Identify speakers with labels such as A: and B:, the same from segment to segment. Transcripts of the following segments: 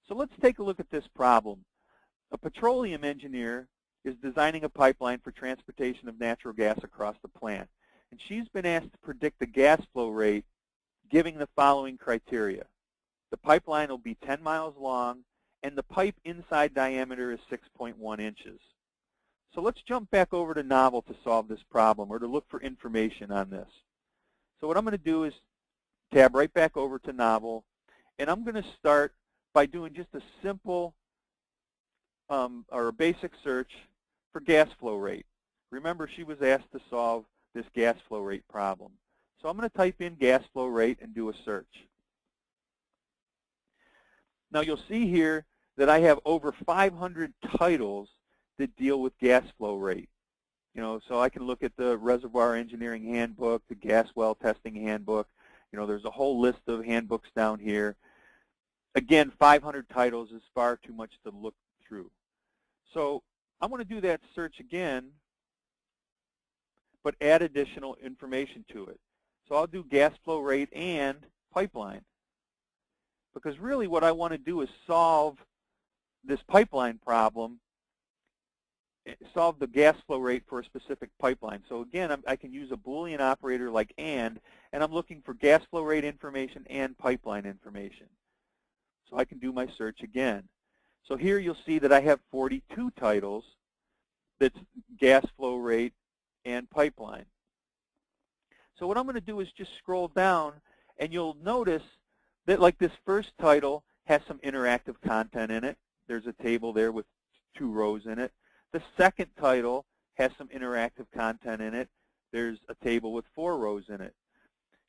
A: So let's take a look at this problem. A petroleum engineer is designing a pipeline for transportation of natural gas across the plant. And she's been asked to predict the gas flow rate giving the following criteria. The pipeline will be 10 miles long, and the pipe inside diameter is 6.1 inches. So let's jump back over to Novel to solve this problem, or to look for information on this. So what I'm going to do is tab right back over to Novel, and I'm going to start by doing just a simple or a basic search for gas flow rate. Remember, she was asked to solve this gas flow rate problem. So I'm going to type in gas flow rate and do a search. Now you'll see here that I have over 500 titles that deal with gas flow rate. So I can look at the Reservoir Engineering Handbook, the Gas Well Testing Handbook. There's a whole list of handbooks down here. Again, 500 titles is far too much to look through. So I'm going to do that search again, but add additional information to it. So I'll do gas flow rate and pipeline, because really what I want to do is solve this pipeline problem, solve the gas flow rate for a specific pipeline. So again, I can use a Boolean operator like and I'm looking for gas flow rate information and pipeline information. So I can do my search again. So here you'll see that I have 42 titles that's gas flow rate and pipeline. So what I'm going to do is just scroll down, and you'll notice that like this first title has some interactive content in it. There's a table there with 2 rows in it. The second title has some interactive content in it. There's a table with 4 rows in it.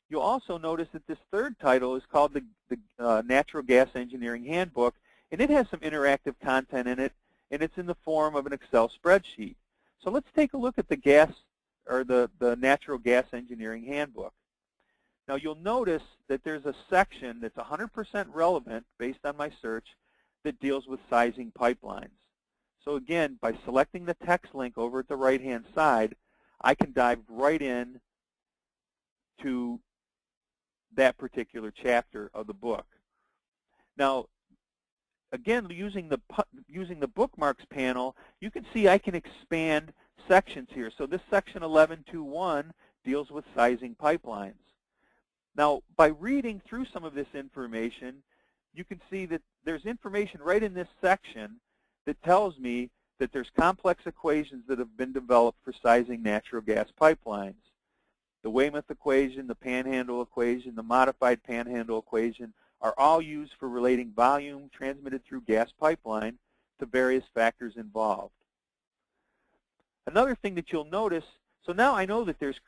A: You'll also notice that this third title is called the Natural Gas Engineering Handbook, and it has some interactive content in it, and it's in the form of an Excel spreadsheet. So let's take a look at the Natural Gas Engineering Handbook. Now you'll notice that there's a section that's 100% relevant based on my search that deals with sizing pipelines. So again, by selecting the text link over at the right-hand side, I can dive right in to that particular chapter of the book. Now, again, using the bookmarks panel, you can see I can expand sections here. So this section 11.2.1 deals with sizing pipelines. Now, by reading through some of this information, you can see that there's information right in this section that tells me that there's complex equations that have been developed for sizing natural gas pipelines. The Weymouth equation, the Panhandle equation, the modified Panhandle equation are all used for relating volume transmitted through gas pipeline to various factors involved. Another thing that you'll notice, so now I know that there's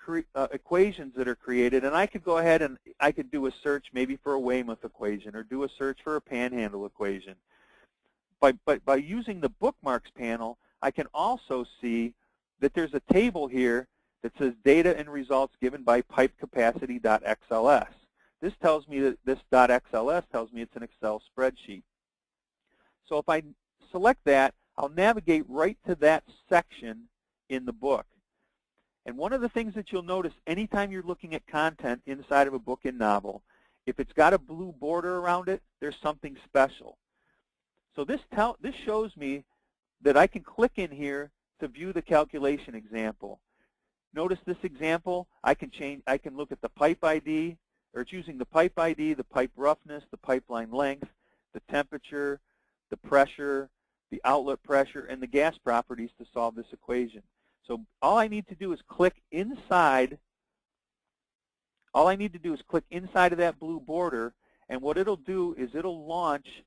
A: equations that are created, and I could go ahead and I could do a search maybe for a Weymouth equation or do a search for a Panhandle equation. By using the bookmarks panel, I can also see that there's a table here that says data and results given by pipe capacity.xls. This tells me that this .xls tells me it's an Excel spreadsheet. So if I select that, I'll navigate right to that section in the book. And one of the things that you'll notice anytime you're looking at content inside of a book in Novel, if it's got a blue border around it, there's something special. So this shows me that I can click in here to view the calculation example. Notice this example, I can look at the pipe ID, or it's using the pipe ID, the pipe roughness, the pipeline length, the temperature, the pressure, the outlet pressure, and the gas properties to solve this equation. So all I need to do is click inside. All I need to do is click inside of that blue border, and what it'll do is it'll launch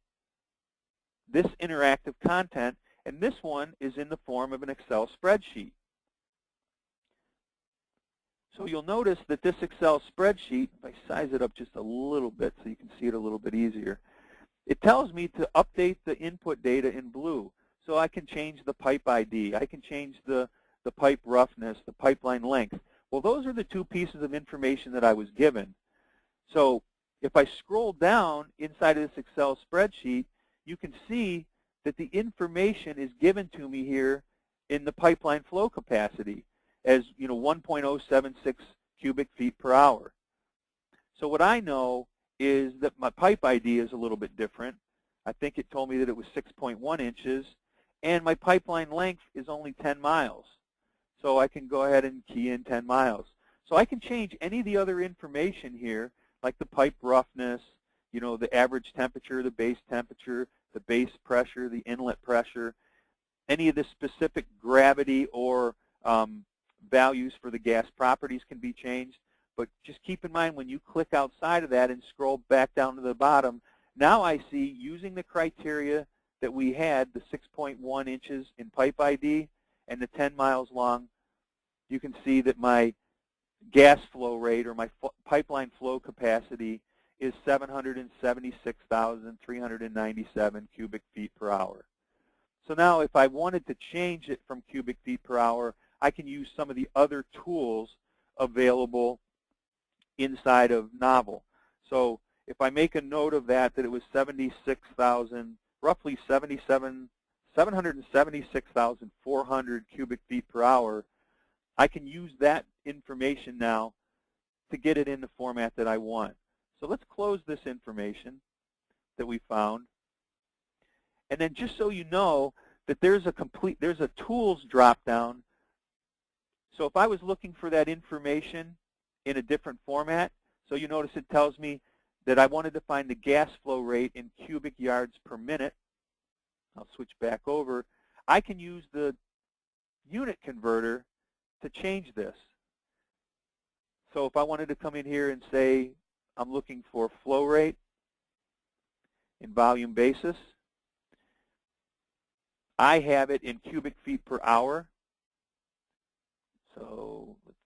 A: this interactive content, and this one is in the form of an Excel spreadsheet. So you'll notice that this Excel spreadsheet, if I size it up just a little bit so you can see it a little bit easier, it tells me to update the input data in blue. So I can change the pipe ID, I can change the pipe roughness, the pipeline length. Well, those are the 2 pieces of information that I was given. So if I scroll down inside of this Excel spreadsheet, you can see that the information is given to me here in the pipeline flow capacity as 1.076 cubic feet per hour. So what I know is that my pipe ID is a little bit different. I think it told me that it was 6.1 inches, and my pipeline length is only 10 miles. So I can go ahead and key in 10 miles. So I can change any of the other information here, like the pipe roughness, you know, the average temperature, the base temperature, the base pressure, the inlet pressure, any of the specific gravity or values for the gas properties can be changed. But just keep in mind when you click outside of that and scroll back down to the bottom, now I see using the criteria that we had, the 6.1 inches in pipe ID and the 10 miles long, you can see that my gas flow rate or my pipeline flow capacity is 776,397 cubic feet per hour. So now if I wanted to change it from cubic feet per hour, I can use some of the other tools available inside of Novel. So if I make a note of that it was 76,000, roughly 776,400 cubic feet per hour, I can use that information now to get it in the format that I want. So let's close this information that we found. And then just so you know that there's a tools drop down. So if I was looking for that information in a different format, so you notice it tells me that I wanted to find the gas flow rate in cubic yards per minute. I'll switch back over. I can use the unit converter to change this. So if I wanted to come in here and say I'm looking for flow rate in volume basis, I have it in cubic feet per hour. So let's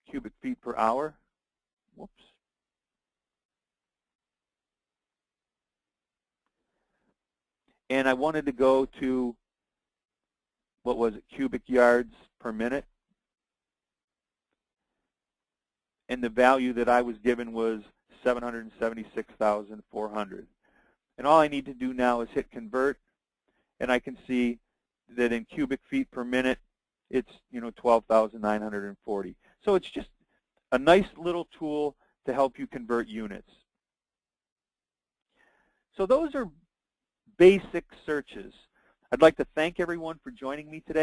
A: cubic feet per hour. Whoops. And I wanted to go to, what was it, cubic yards per minute. And the value that I was given was 776,400. And all I need to do now is hit convert, and I can see that in cubic feet per minute, it's 12,940. So it's just a nice little tool to help you convert units. So those are basic searches. I'd like to thank everyone for joining me today.